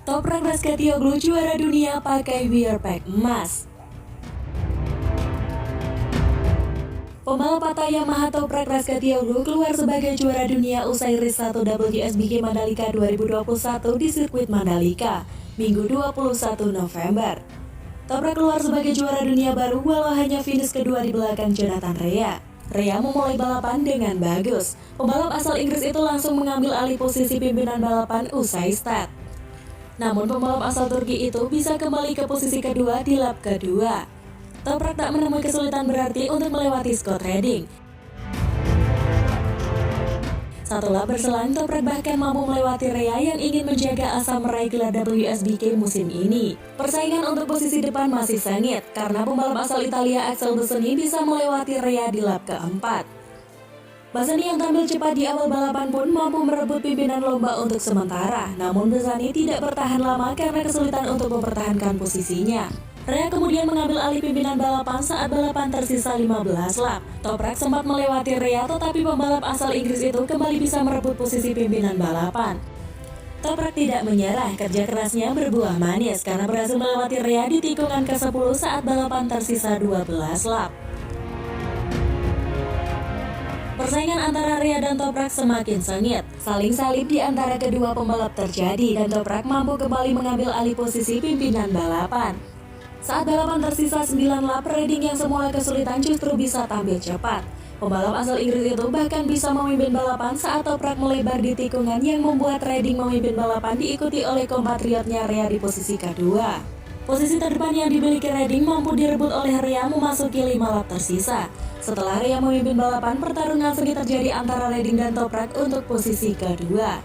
Toprak Razgatlioglu juara dunia pakai Wearpack emas. Pembalap Yamaha Toprak Razgatlioglu keluar sebagai juara dunia usai race 1 WSBK Mandalika 2021 di sirkuit Mandalika, Minggu 21 November. Toprak keluar sebagai juara dunia baru walau hanya finish kedua di belakang Jonathan Rea. Rea memulai balapan dengan bagus. Pembalap asal Inggris itu langsung mengambil alih posisi pimpinan balapan usai start. Namun pembalap asal Turki itu bisa kembali ke posisi kedua di lap kedua. Toprak tak menemui kesulitan berarti untuk melewati Scott Redding. Satu lap berselang, Toprak bahkan mampu melewati Rea yang ingin menjaga asa meraih gelar WSBK musim ini. Persaingan untuk posisi depan masih sengit karena pembalap asal Italia Axel Bassani bisa melewati Rea di lap keempat. Bassani yang tampil cepat di awal balapan pun mampu merebut pimpinan lomba untuk sementara. Namun Bassani tidak bertahan lama karena kesulitan untuk mempertahankan posisinya. Rea kemudian mengambil alih pimpinan balapan saat balapan tersisa 15 lap. Toprak sempat melewati Rea tetapi pembalap asal Inggris itu kembali bisa merebut posisi pimpinan balapan. Toprak tidak menyerah, kerja kerasnya berbuah manis karena berhasil melewati Rea di tikungan ke-10 saat balapan tersisa 12 lap. Persaingan antara Rea dan Toprak semakin sengit. Saling salib di antara kedua pembalap terjadi dan Toprak mampu kembali mengambil alih posisi pimpinan balapan. Saat balapan tersisa 9 lap, Redding yang semula kesulitan justru bisa tampil cepat. Pembalap asal Inggris itu bahkan bisa memimpin balapan saat Toprak melebar di tikungan yang membuat Redding memimpin balapan diikuti oleh kompatriotnya Rea di posisi kedua. Posisi terdepan yang dimiliki Redding mampu direbut oleh Rea memasuki 5 lap tersisa. Setelah Rea memimpin balapan, pertarungan sengit terjadi antara Redding dan Toprak untuk posisi kedua.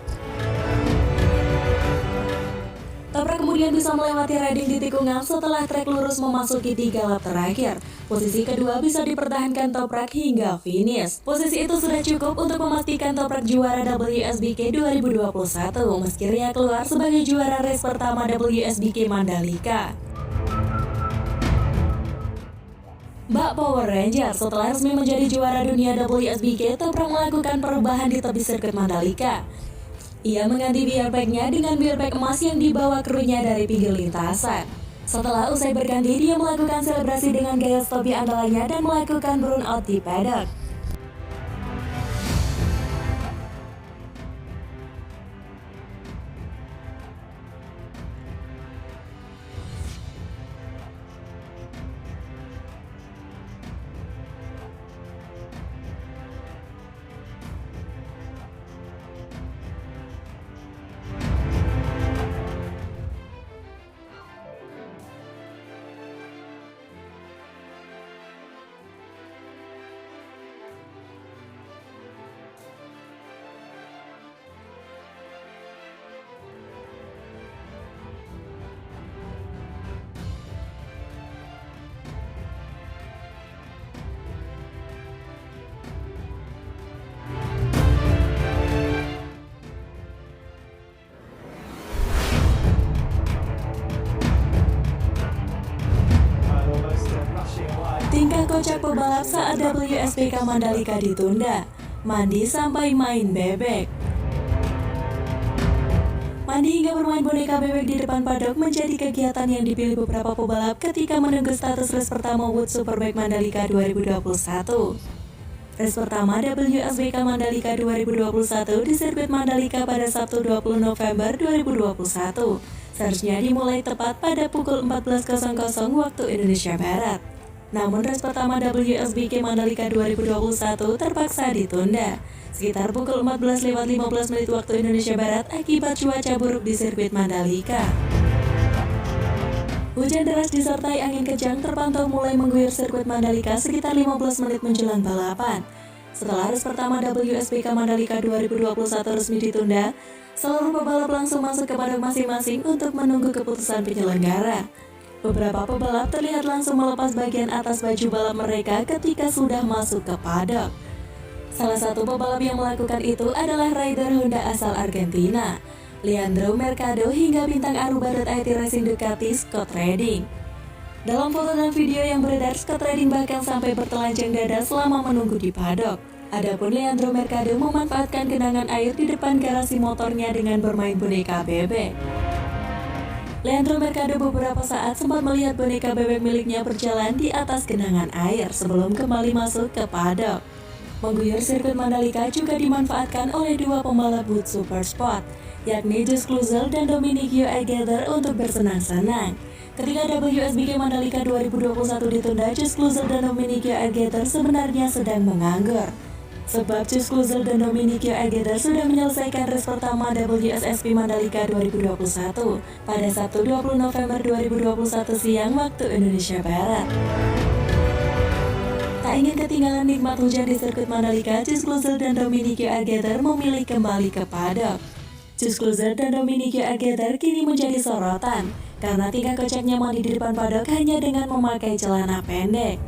Toprak kemudian bisa melewati Redding di tikungan setelah trek lurus memasuki 3 lap terakhir. Posisi kedua bisa dipertahankan Toprak hingga finish. Posisi itu sudah cukup untuk memastikan Toprak juara WSBK 2021 meski Rea keluar sebagai juara race pertama WSBK Mandalika. Bak Power Ranger, setelah resmi menjadi juara dunia WSBK, Toprak melakukan perubahan di tepi sirkuit Mandalika. Ia mengganti Wearpack-nya dengan Wearpack emas yang dibawa krunya dari pinggir lintasan. Setelah usai berganti, dia melakukan selebrasi dengan gaya topi andalannya dan melakukan burnout di paddock. Tingkah kocak pebalap saat WSBK Mandalika ditunda. Mandi sampai main bebek. Mandi hingga bermain boneka bebek di depan paddock menjadi kegiatan yang dipilih beberapa pebalap ketika menunggu status race pertama World Superbike Mandalika 2021. Race pertama WSBK Mandalika 2021 di sirkuit Mandalika pada Sabtu 20 November 2021. Seharusnya dimulai tepat pada pukul 14.00 waktu Indonesia Barat. Namun race pertama WSBK Mandalika 2021 terpaksa ditunda sekitar pukul 14.15 waktu Indonesia Barat akibat cuaca buruk di sirkuit Mandalika. Hujan deras disertai angin kencang terpantau mulai mengguyur sirkuit Mandalika sekitar 15 menit menjelang balapan. Setelah race pertama WSBK Mandalika 2021 resmi ditunda, seluruh pebalap langsung masuk ke paddock masing-masing untuk menunggu keputusan penyelenggara. Beberapa pebalap terlihat langsung melepas bagian atas baju balap mereka ketika sudah masuk ke paddock. Salah satu pebalap yang melakukan itu adalah rider Honda asal Argentina, Leandro Mercado, hingga bintang Aruba.it Racing Ducati Scott Redding. Dalam foto dan video yang beredar, Scott Redding bahkan sampai bertelanjang dada selama menunggu di paddock. Adapun Leandro Mercado memanfaatkan genangan air di depan garasi motornya dengan bermain boneka bebek. Leandro Mercado beberapa saat sempat melihat boneka bebek miliknya berjalan di atas genangan air sebelum kembali masuk ke paddock. Mengguyur sirkuit Mandalika juga dimanfaatkan oleh dua pembalap boot super sport, yakni Josh Cluzel dan Dominic Yoegaether untuk bersenang-senang. Ketika WSBK Mandalika 2021 ditunda, Josh Cluzel dan Dominic Yoegaether sebenarnya sedang menganggur. Sebab Josh Cluzel dan Dominic Yoegaether sudah menyelesaikan race pertama WSSP Mandalika 2021 pada Sabtu 20 November 2021 siang waktu Indonesia Barat. Tak ingin ketinggalan nikmat hujan di sirkuit Mandalika, Josh Cluzel dan Dominic Yoegaether memilih kembali ke paddock. Josh Cluzel dan Dominic Yoegaether kini menjadi sorotan karena tingkah kocak nyaman di depan paddock hanya dengan memakai celana pendek.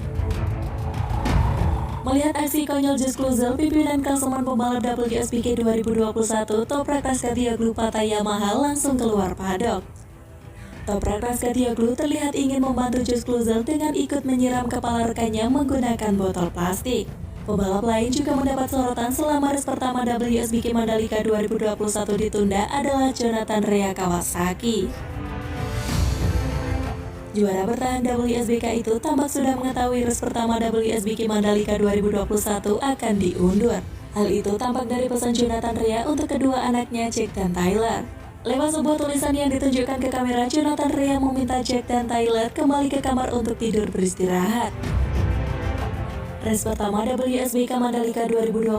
Melihat aksi konyol Josh Cluzel, pimpinan klasemen pembalap WSBK 2021 Toprak Razgatlioglu Pata Yamaha langsung keluar paddock. Toprak Razgatlioglu terlihat ingin membantu Josh Cluzel dengan ikut menyiram kepala rekannya menggunakan botol plastik. Pembalap lain juga mendapat sorotan selama race pertama WSBK Mandalika 2021 ditunda adalah Jonathan Rea Kawasaki. Juara bertahan WSBK itu tampak sudah mengetahui race pertama WSBK Mandalika 2021 akan diundur. Hal itu tampak dari pesan Jonathan Rea untuk kedua anaknya Jack dan Tyler. Lewat sebuah tulisan yang ditunjukkan ke kamera, Jonathan Rea meminta Jack dan Tyler kembali ke kamar untuk tidur beristirahat. Race pertama WSBK Mandalika 2021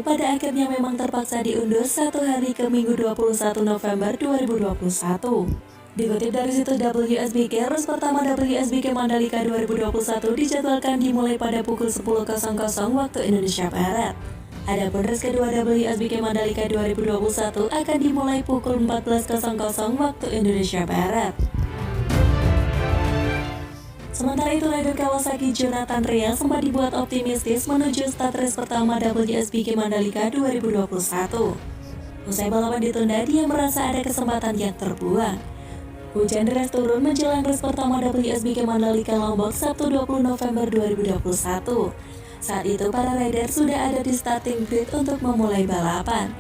pada akhirnya memang terpaksa diundur satu hari ke Minggu 21 November 2021. Dikutip dari situs WSBK, race pertama WSBK Mandalika 2021 dijadwalkan dimulai pada pukul 10.00 waktu Indonesia Barat. Adapun race kedua WSBK Mandalika 2021 akan dimulai pukul 14.00 waktu Indonesia Barat. Sementara itu, rider Kawasaki Jonathan Rea sempat dibuat optimistis menuju start race pertama WSBK Mandalika 2021. Usai balapan ditunda, dia merasa ada kesempatan yang terbuang. Hujan deras turun menjelang race pertama WSBK Mandalika Lombok Sabtu 20 November 2021. Saat itu para rider sudah ada di starting grid untuk memulai balapan.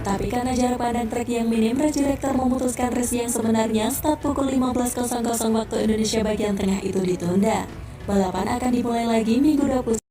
Tapi karena jarak pandang trek yang minim, race director memutuskan race yang sebenarnya start pukul 15.00 waktu Indonesia bagian tengah itu ditunda. Balapan akan dimulai lagi Minggu 20